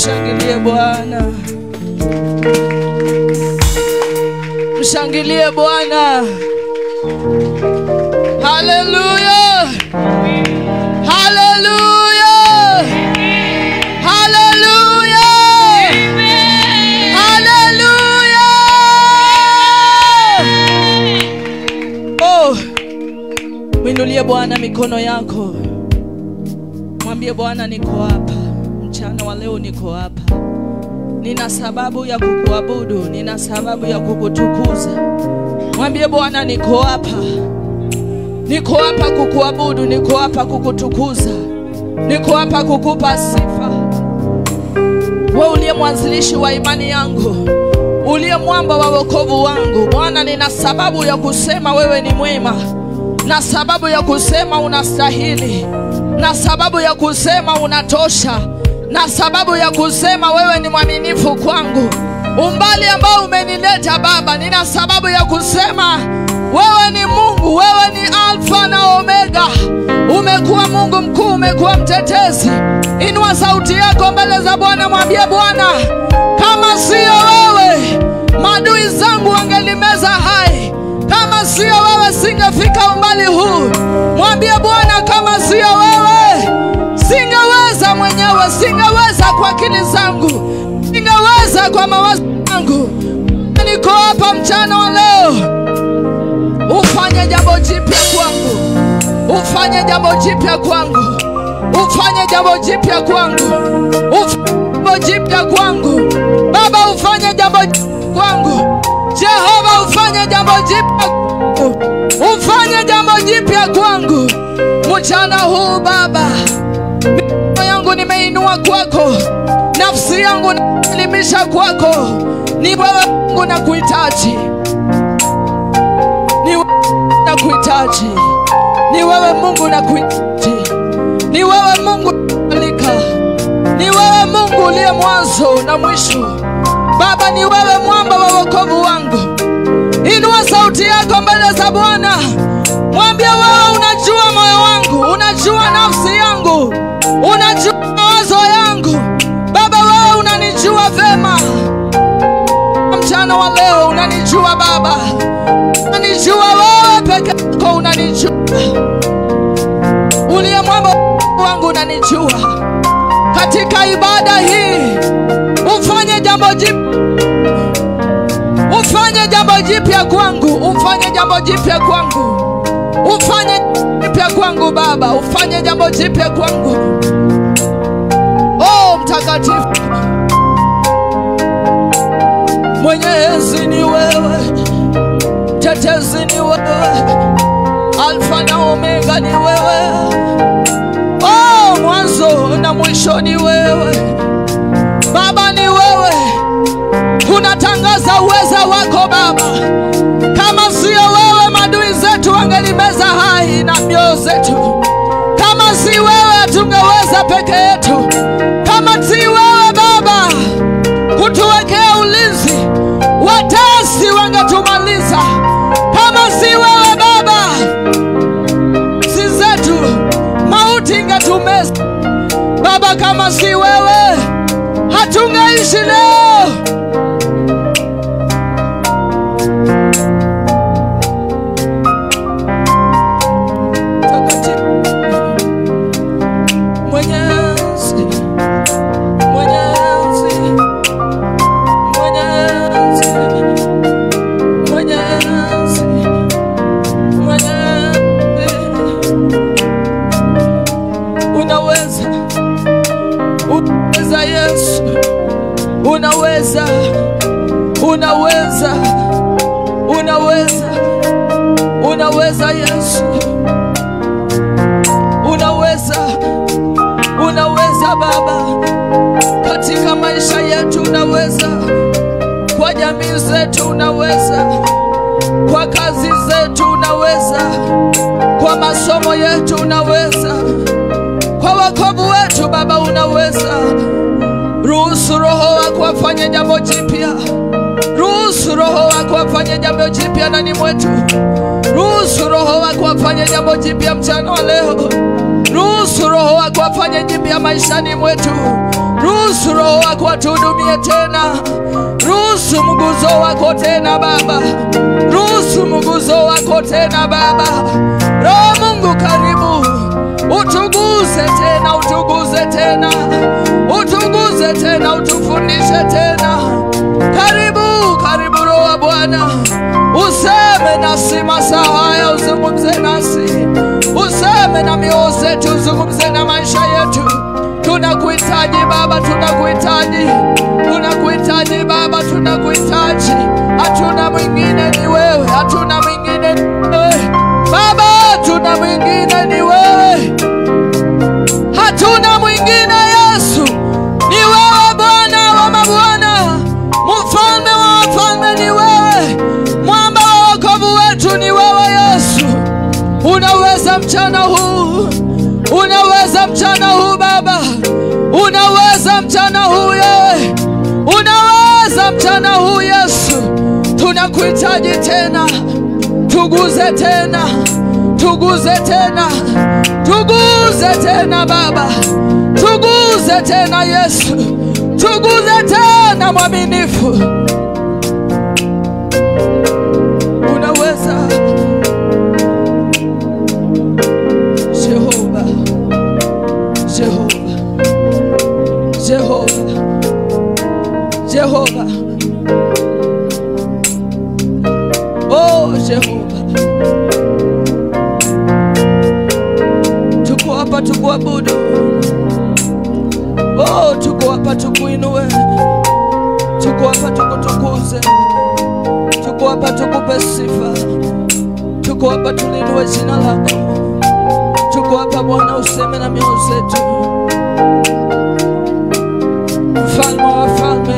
Mshangilie Bwana. Mshangilie Bwana. Hallelujah. Hallelujah. Hallelujah. Hallelujah. Oh, mwinulie Bwana mikono yako. Mwambie Bwana, niko hapa. Mchana wa leo niko hapa. Nina sababu ya kukuabudu, nina sababu ya kukutukuza. Mwambie Bwana, niko hapa. Niko hapa kukuabudu, niko hapa kukutukuza. Niko hapa kukupa sifa. Wewe uliye mwanzilishi wa imani yangu, uliye mwamba wa wokovu wangu. Bwana, nina sababu ya kusema wewe ni mwema, na sababu ya kusema unastahili, na sababu ya kusema unatosha, na sababu ya kusema wewe ni mwaminifu kwangu. Umbali ambao umenileta Baba, nina sababu ya kusema wewe ni Mungu, wewe ni Alfa na Omega. Umekuwa Mungu mkuu, umekuwa mtetezi. Inua sauti yako mbele za Bwana, mwambie Bwana, kama sio wewe maadui zangu wangelimeza hai. Kama sio wewe singefika umbali huu. Mwambie Bwana, kama sio wewe singeweza mwenyewe, singeweza kwa akili zangu, singeweza kwa mawazo yangu. Niko hapa mchana wa leo. Ufanye jambo jipya kwangu. Ufanye jambo jipya kwangu. Ufanye jambo jipya kwangu. Ufanye jambo jipya kwangu. Baba, ufanye jambo jipya kwangu. Jehova, ufanye jambo jipya kwangu. Ufanye jambo jipya kwangu. Mchana huu Baba, mikono yangu nimeinua kwako. Nafsi yangu naelimisha kwako. Ni wewe Mungu nakuhitaji. Ni wewe nakuhitaji. Ni wewe Mungu nakuhitaji. Ni wewe Mungu alika. Ni wewe Mungu uliye mwanzo na mwisho. Baba, ni wewe mwamba wa wokovu wangu. Inua sauti yako mbele za Bwana. Mwambie wewe unajua moyo wangu, unajua nafsi yangu, unajua mawazo yangu. Baba, wewe unanijua vema. Mchana wa leo unanijua Baba. Unanijua wewe peke yako, unanijua. Uliye mwamba wangu unanijua. Katika ibada hii ufanye jambo jipya. Ufanye jambo jipya kwangu. Ufanye jambo jipya kwangu. Ufanye jipya kwangu Baba. Ufanye jambo jipya kwangu. Oh, mtakatifu Mwenyezi ni wewe. Tetezi ni wewe. Alfa na Omega ni wewe. Oh, mwanzo na mwisho ni wewe. Baba, ni wewe. Tunatangaza uweza wako Baba. Kama sio wewe maadui zetu wangelimeza hai na mioyo zetu. Kama si wewe tungeweza peke yetu. Kama si wewe Baba kutuwekea ulinzi, watesi wangetumaliza. Kama si wewe Baba, si zetu mauti ingetumeza. Baba, kama si wewe hatungeishi leo. Unaweza, unaweza, unaweza, unaweza Yesu. Unaweza, unaweza Baba. Katika maisha yetu unaweza. Kwa jamii zetu unaweza. Kwa kazi zetu unaweza. Kwa masomo yetu unaweza. Kwa wokovu wetu Baba unaweza. Ruhusu Roho wako afanye jambo jipya. Ruhusu Roho wako afanye jambo jipya ndani mwetu. Ruhusu Roho wako afanye jambo jipya mchana wa leo. Ruhusu Roho wako afanye jipya maishani mwetu. Ruhusu Roho wako wako atuhudumie tena. Ruhusu mguzo wako tena Baba, ruhusu mguzo wako tena Baba. Roho Mungu karibu, utuguze tena, utuguze tena, utuguze tena, utufundishe tena. Karibu, karibu Roho wa Bwana, useme nasi masaa haya, uzungumze nasi, useme na mioyo yetu, uzungumze na maisha yetu. Tunakuhitaji Baba, tunakuhitaji, tunakuhitaji Baba, tunakuhitaji. Hatuna mwingine ni wewe, hatuna mwingine ni wewe Baba, hatuna mwingine ni wewe, hatuna mwingine Yesu, ni wewe Bwana wa mabwana, mfalme wa wafalme ni wewe, mwamba wa wokovu wetu ni wewe Yesu. Unaweza mchana huu, unaweza mchana huu Baba, unaweza mchana huu yewe, unaweza mchana huu Yesu. Tunakuhitaji tena, tuguze tena, tuguze tena, tuguze tena Baba, tuguze tena Yesu, tuguze tena mwaminifu. Unaweza Jehova, Jehova, Jehova, Jehova, oh Jehova. Tuko hapa tukuabudu, oh tuko hapa tukuinue, tuko hapa tukutukuze, tuko hapa tukupe sifa, tuko hapa tulinue jina lako, tuko hapa Bwana, useme na mioyo yetu. Mfalme wa wafalme,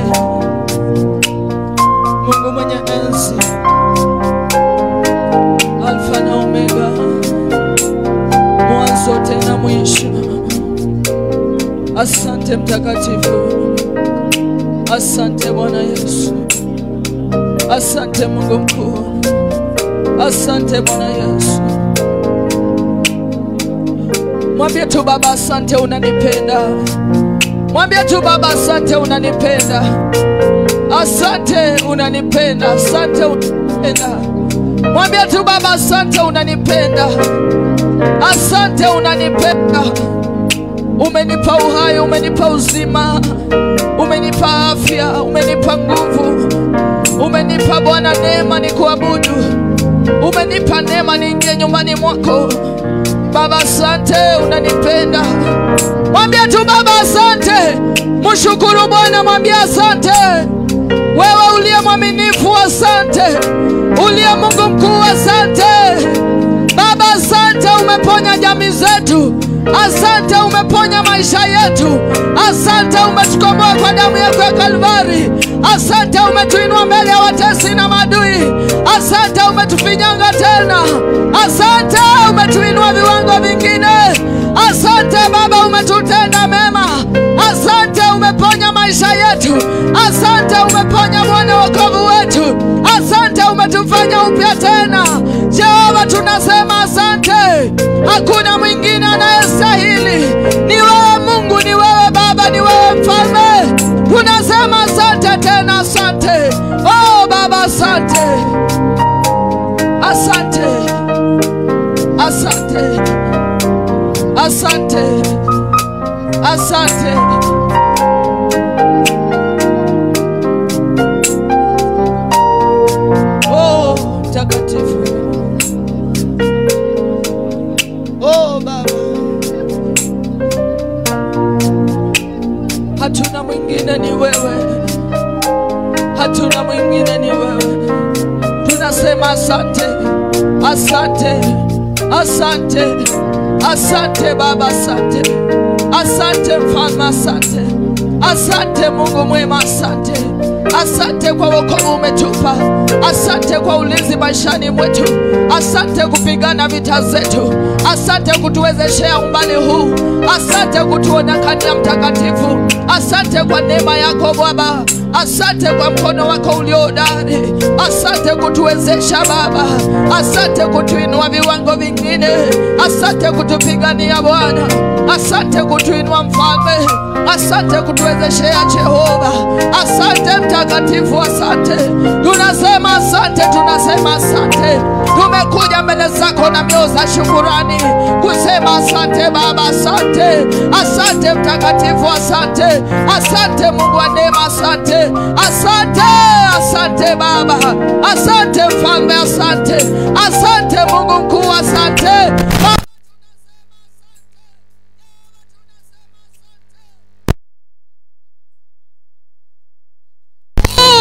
Mungu mwenye enzi, Alfa na Omega, mwanzo tena mwisho. Asante mtakatifu, asante Bwana Yesu, asante Mungu mkuu, asante Bwana Yesu. Mwambie tu Baba asante, unanipenda. Mwambie tu Baba asante, unanipenda. Asante unanipenda, asante unanipenda. Mwambie tu Baba asante, unanipenda. Asante unanipenda. Umenipa uhai, umenipa uzima, umenipa afya, umenipa nguvu, umenipa Bwana neema ni kuabudu, umenipa neema niingie nyumbani mwako. Baba asante, unanipenda. Mwambie tu Baba asante, mshukuru Bwana, mwambie asante. Wewe uliye mwaminifu asante, uliye Mungu mkuu asante. Baba asante, umeponya jamii zetu. Asante, umeponya maisha yetu. Asante, umetukomboa kwa damu yako ya Kalvari. Asante, umetuinua mbele ya watesi na maadui. Asante, umetufinyanga tena. Asante, umetuinua viwango vingine. Asante Baba, umetutenda mema. Asante, umeponya maisha yetu. Asante, umeponya Bwana wokovu wetu. Asante, umetufanya upya tena. Jehova, tunasema asante. Hakuna mwingine anayestahili. Ni wewe Mungu, ni wewe Baba, ni wewe Mfalme. Tunasema asante tena, asante. Oh Baba, asante. Asante. Asante. Asante. Asante. Oh takatifu. Oh Baba, hatuna mwingine ni wewe, hatuna mwingine ni wewe. Tunasema asante, asante, asante, asante Baba, asante, asante Mfalme, asante, asante Mungu mwema, asante. Asante kwa wokovu umetupa. Asante kwa ulinzi maishani mwetu. Asante kupigana vita zetu. Asante kutuwezeshea umbali huu. Asante kutuonekania mtakatifu. Asante kwa neema yako Baba. Asante kwa mkono wako uliohodari. Asante kutuwezesha Baba. Asante kutuinua viwango vingine. Asante kutupigania Bwana. Asante kutuinua Mfalme. Asante kutuwezeshea Jehova. Asante Mtakatifu, asante. Tunasema asante, tunasema asante. Tumekuja mbele zako na mioyo za shukrani kusema asante Baba, asante. Asante Mtakatifu, asante. Asante Mungu wa neema, asante. Asante, asante Baba. Asante Mfalme, asante. Asante Mungu mkuu, asante.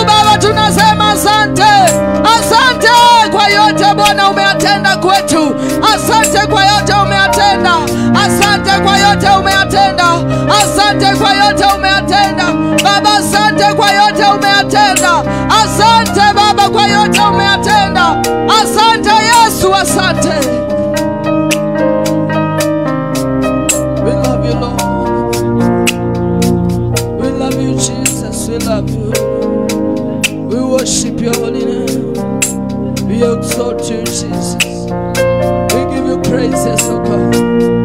Baba tunasema asante. Asante kwa yote Bwana umeyatenda kwetu. Asante kwa yote umeyatenda. Asante kwa yote umeyatenda. Asante kwa yote umeyatenda. Baba asante kwa yote umeyatenda. Asante Baba kwa yote umeyatenda. Asante Yesu, asante. We love you Lord. We love you Jesus. We love you. We worship your holy name. We exalt you, Jesus. We give you praises, oh God.